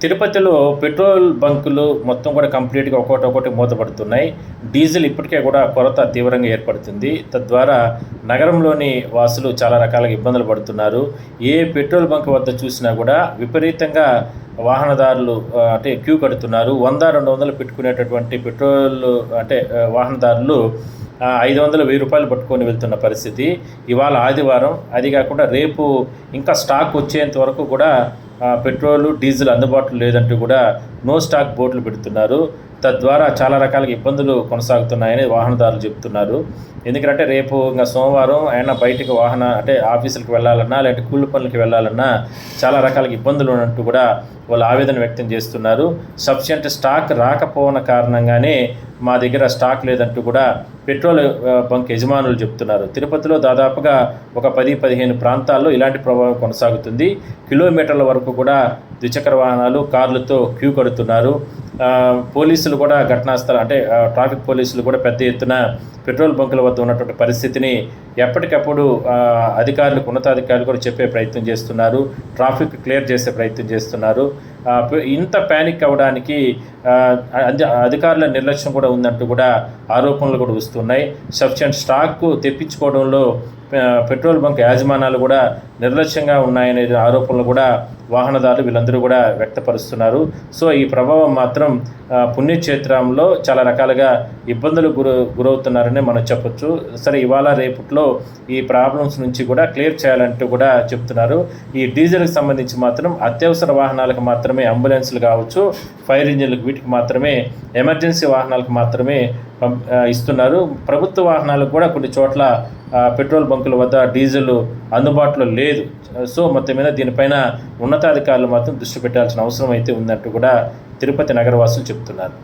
తిరుపతిలో పెట్రోల్ బంకులు మొత్తం కూడా కంప్లీట్గా ఒక్కొక్కటి మూతపడుతున్నాయి. డీజిల్ ఇప్పటికే కూడా కొరత తీవ్రంగా ఏర్పడుతుంది. తద్వారా నగరంలోని వాసులు చాలా రకాలుగా ఇబ్బందులు పడుతున్నారు. ఏ పెట్రోల్ బంక్ వద్ద చూసినా కూడా విపరీతంగా వాహనదారులు అంటే క్యూ కడుతున్నారు. 100-200 పెట్టుకునేటటువంటి పెట్రోల్ అంటే వాహనదారులు 500-1000 పట్టుకొని వెళ్తున్న పరిస్థితి. ఇవాళ ఆదివారం, అది కాకుండా రేపు ఇంకా స్టాక్ వచ్చేంత వరకు కూడా పెట్రోలు, డీజిల్ అందుబాటులో లేదంటూ కూడా నో స్టాక్ బోర్డులు పెడుతున్నారు. తద్వారా చాలా రకాలుగా ఇబ్బందులు కొనసాగుతున్నాయని వాహనదారులు చెప్తున్నారు. ఎందుకంటే రేపు ఇంకా సోమవారం అయినా బయటికి అంటే ఆఫీసులకు వెళ్ళాలన్నా లేదంటే కూలి పనులకి వెళ్ళాలన్నా చాలా రకాలుగా ఇబ్బందులు ఉన్నట్టు కూడా వాళ్ళు ఆవేదన వ్యక్తం చేస్తున్నారు. సఫిషియంట్ స్టాక్ రాకపోవన కారణంగానే మా దగ్గర స్టాక్ లేదంటూ కూడా పెట్రోల్ బంక్ యజమానులు చెప్తున్నారు. తిరుపతిలో దాదాపుగా ఒక 10-15 ప్రాంతాల్లో ఇలాంటి ప్రభావం కొనసాగుతుంది. కిలోమీటర్ల వరకు కూడా ద్విచక్ర వాహనాలు, కార్లతో క్యూ కడుతున్నారు. పోలీసులు కూడా అంటే ట్రాఫిక్ పోలీసులు కూడా పెద్ద ఎత్తున పెట్రోల్ బంకుల వద్ద ఉన్నటువంటి పరిస్థితిని ఎప్పటికప్పుడు అధికారులకు, ఉన్నతాధికారులు కూడా చెప్పే ప్రయత్నం చేస్తున్నారు. ట్రాఫిక్ క్లియర్ చేసే ప్రయత్నం చేస్తున్నారు. ఇంత ప్యానిక్ అవ్వడానికి అధికారుల నిర్లక్ష్యం కూడా ఉందంటూ కూడా ఆరోపణలు కూడా వస్తున్నాయి. సఫిషియంట్ స్టాక్ తెప్పించుకోవడంలో పెట్రోల్ బంక్ యాజమాన్యాలు కూడా నిర్లక్ష్యంగా ఉన్నాయనే ఆరోపణలు కూడా వాహనదారులు వీళ్ళందరూ కూడా వ్యక్తపరుస్తున్నారు. సో ఈ ప్రభావం మాత్రం పుణ్యక్షేత్రంలో చాలా రకాలుగా ఇబ్బందులు గురవుతున్నారని మనం చెప్పొచ్చు. సరే, ఇవాళ రేపట్లో ఈ ప్రాబ్లమ్స్ నుంచి కూడా క్లియర్ చేయాలంటూ కూడా చెప్తున్నారు. ఈ డీజిల్కి సంబంధించి మాత్రం అత్యవసర వాహనాలకు మాత్రమే, అంబులెన్స్లు కావచ్చు, ఫైర్ ఇంజిన్లకు, వీటికి మాత్రమే, ఎమర్జెన్సీ వాహనాలకు మాత్రమే ఇస్తున్నారు. ప్రభుత్వ వాహనాలకు కూడా కొన్ని చోట్ల పెట్రోల్ బంకుల వద్ద డీజిల్ అందుబాటులో లేదు. సో మొత్తం మీద దీనిపైన ఉన్నతాధికారులు మాత్రం దృష్టి పెట్టాల్సిన అవసరం అయితే ఉందంటూ కూడా తిరుపతి నగరవాసులు చెప్తున్నారు.